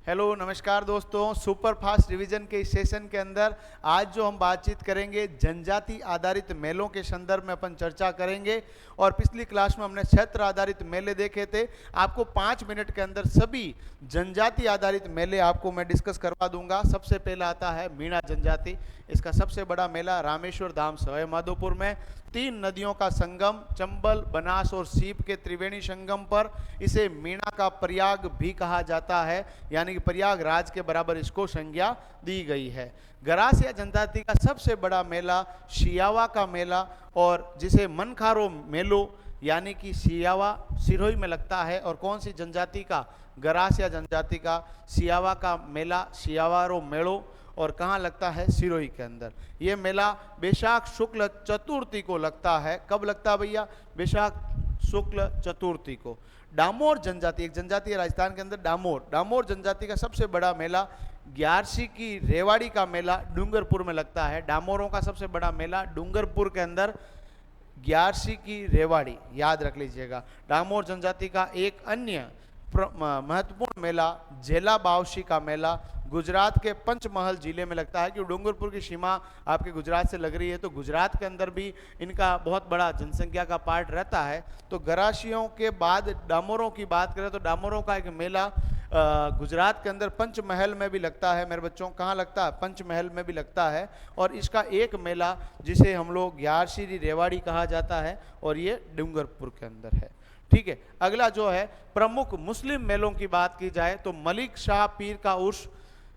Hello नमस्कार दोस्तों, super fast revision के इस सेशन के अंदर आज जो हम बातचीत करेंगे जनजाति आधारित मेलों के संदर्भ में अपन चर्चा करेंगे। और पिछली क्लास में हमने क्षेत्र आधारित मेले देखे थे। आपको 5 मिनट के अंदर सभी जनजाति आधारित मेले आपको मैं डिस्कस करवा दूंगा। सबसे पहला आता है मीणा जनजाति। इसका सबसे बड़ा मेला रामेश्वर धाम सवाई माधोपुर में 3 नदियों का संगम चंबल, बनास और सीप के त्रिवेणी संगम पर इसे मीणा का प्रयाग भी कहा जाता है, यानी कि प्रयागराज के बराबर इसको संज्ञा दी गई है। गरासिया जनजाति का सबसे बड़ा मेला सियावा का मेला, और जिसे मनखारो मेलो यानी कि सियावा सिरोही में लगता है। और कौन सी जनजाति का? गरासिया जनजाति का सियावा का मेला सियावारो मेलो, और कहाँ लगता है? सिरोही के अंदर। ये मेला बैशाख शुक्ल चतुर्थी को लगता है। कब लगता है भैया? बैशाख शुक्ल चतुर्थी को। डामोर जनजाति, एक जनजाति है राजस्थान के अंदर डामोर जनजाति का सबसे बड़ा मेला ग्यारसी की रेवाड़ी का मेला डूंगरपुर में लगता है। डामोरों का सबसे बड़ा मेला डूंगरपुर के अंदर ग्यारसी की रेवाड़ी, याद रख लीजिएगा। डामोर जनजाति का एक अन्य महत्वपूर्ण मेला जेला बावशी का मेला गुजरात के पंचमहल जिले में लगता है। कि डूंगरपुर की सीमा आपके गुजरात से लग रही है, तो गुजरात के अंदर भी इनका बहुत बड़ा जनसंख्या का पार्ट रहता है। तो गरासियों के बाद डामोरों की बात करें तो डामोरों का एक मेला गुजरात के अंदर पंचमहल में भी लगता है। मेरे बच्चों, कहाँ लगता है? पंचमहल में भी लगता है। और इसका एक मेला जिसे हम लोग ग्यारसी रेवाड़ी कहा जाता है, और ये डूंगरपुर के अंदर है। ठीक है, अगला जो है प्रमुख मुस्लिम मेलों की बात की जाए तो मलिक शाह पीर का उर्स,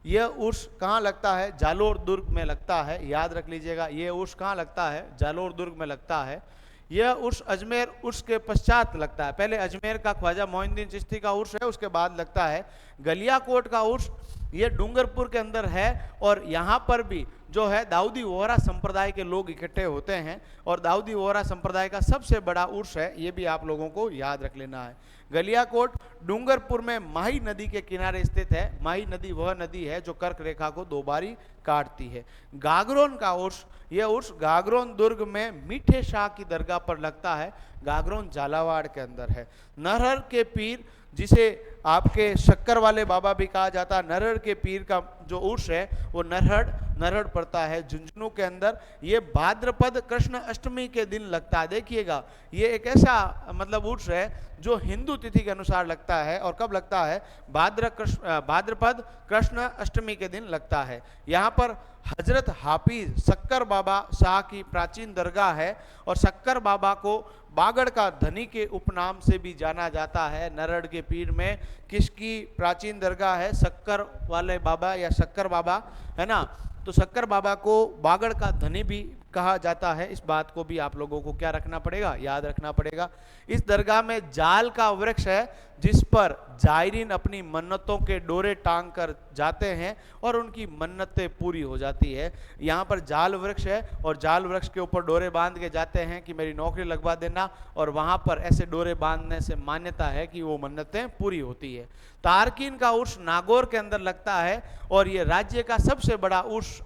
यह उर्स कहाँ लगता है? जालोर दुर्ग में लगता है, याद रख लीजिएगा। ये उर्स कहाँ लगता है? जालोर दुर्ग में लगता है। यह उर्स अजमेर उर्स के पश्चात लगता है। पहले अजमेर का ख्वाजा मोइनुद्दीन चिश्ती का उर्स है, उसके बाद लगता है गलियाकोट का उर्स। ये डूंगरपुर के अंदर है, और यहाँ पर भी जो है दाऊदी वोहरा संप्रदाय के लोग इकट्ठे होते हैं, और दाऊदी वोहरा संप्रदाय का सबसे बड़ा उर्स है। ये भी आप लोगों को याद रख लेना है। गलियाकोट डूंगरपुर में माही नदी के किनारे स्थित है। माही नदी वह नदी है जो कर्क रेखा को 2 बारी काटती है। गागरोन का उर्स, यह उर्स गागरोन दुर्ग में मीठे शाह की दरगाह पर लगता है। गागरोन झालावाड़ के अंदर है। नरहर के पीर, जिसे आपके शक्कर वाले बाबा भी कहा जाता है, नरहर के पीर का जो उर्स है वो नरहड़ पड़ता है झुंझुनू के अंदर। ये भाद्रपद कृष्ण अष्टमी के दिन लगता है। देखिएगा, ये एक ऐसा मतलब उर्स है जो हिंदू तिथि के अनुसार लगता है। और कब लगता है? भाद्रपद कृष्ण अष्टमी के दिन लगता है। यहाँ पर हजरत हाफिज शक्कर बाबा शाह की प्राचीन दरगाह है, और शक्कर बाबा को बागड़ का धनी के उपनाम से भी जाना जाता है। नरहड़ के पीर में किसकी प्राचीन दरगाह है? शक्कर वाले बाबा या शक्कर बाबा, है ना। तो शक्कर बाबा को बागड़ का धनी भी कहा जाता है। इस बात को भी आप लोगों को क्या रखना पड़ेगा? याद रखना पड़ेगा। इस दरगाह में जाल का वृक्ष है, जिस पर जायरीन अपनी मन्नतों के डोरे टांग कर जाते हैं और उनकी मन्नतें पूरी हो जाती है। यहाँ पर जाल वृक्ष है, और जाल वृक्ष के ऊपर डोरे बांध के जाते हैं कि मेरी नौकरी लगवा देना, और वहाँ पर ऐसे डोरे बांधने से मान्यता है कि वो मन्नतें पूरी होती है। तारकीन का उर्स नागौर के अंदर लगता है, और ये राज्य का सबसे बड़ा उर्स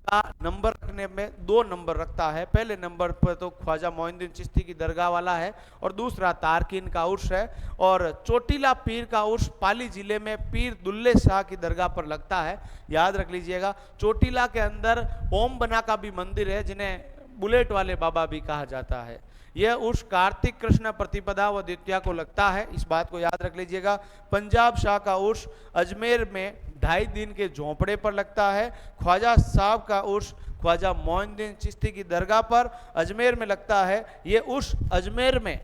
का नंबर रखने में 2 नंबर रखता है। पहले नंबर पर तो ख्वाजा मोइनुद्दीन चिश्ती की दरगाह वाला है, और दूसरा तारकीन का उर्स है। और चोटीला पीर का उर्स पाली जिले में पीर दुल्ले शाह की दरगाह पर लगता है, याद रख लीजिएगा। चोटीला के अंदर ओम बना का भी मंदिर है, जिन्हें बुलेट वाले बाबा भी कहा जाता है। यह उर्स कार्तिक कृष्ण प्रतिपदा व द्वितीया को लगता है, इस बात को याद रख लीजिएगा। पंजाब शाह का उर्स अजमेर में 2.5 दिन के झोंपड़े पर लगता है। ख्वाजा साहब का उर्स ख्वाजा मोइनुद्दीन चिश्ती की दरगाह पर अजमेर में लगता है। ये उर्स अजमेर में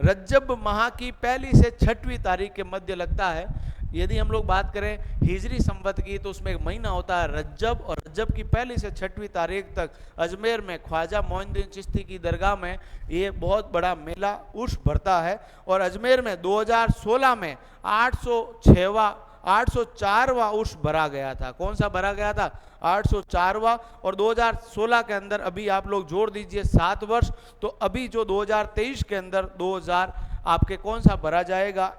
रज्जब माह की 1 से 6वीं तारीख के मध्य लगता है। यदि हम लोग बात करें हिजरी संवत की, तो उसमें एक महीना होता है रज्जब, और रज्जब की 1 से 6वीं तारीख तक अजमेर में ख्वाजा मोइनुद्दीन चिश्ती की दरगाह में ये बहुत बड़ा मेला उर्स भरता है। और अजमेर में 2016 में 804वां उर्स भरा गया था। कौन सा भरा गया था? 804वां। और 2016 के अंदर अभी आप लोग जोड़ दीजिए 7 वर्ष, तो अभी जो 2023 के अंदर 2000 आपके कौन सा भरा जाएगा?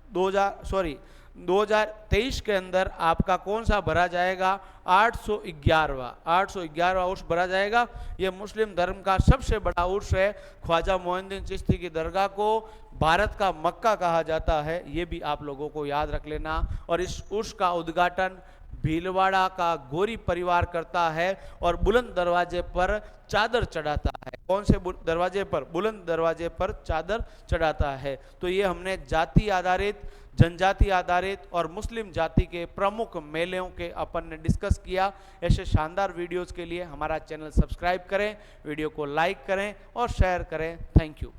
2023 के अंदर आपका कौन सा भरा जाएगा? 811वां उर्स भरा जाएगा। यह मुस्लिम धर्म का सबसे बड़ा उर्स है। ख्वाजा मोइनुद्दीन चिश्ती की दरगाह को भारत का मक्का कहा जाता है, ये भी आप लोगों को याद रख लेना। और इस उर्स का उद्घाटन भीलवाड़ा का गोरी परिवार करता है और बुलंद दरवाजे पर चादर चढ़ाता है। कौन से दरवाजे पर? बुलंद दरवाजे पर चादर चढ़ाता है। तो ये हमने जाति आधारित, जनजाति आधारित और मुस्लिम जाति के प्रमुख मेलों के अपन ने डिस्कस किया। ऐसे शानदार वीडियोस के लिए हमारा चैनल सब्सक्राइब करें, वीडियो को लाइक करें और शेयर करें। Thank you.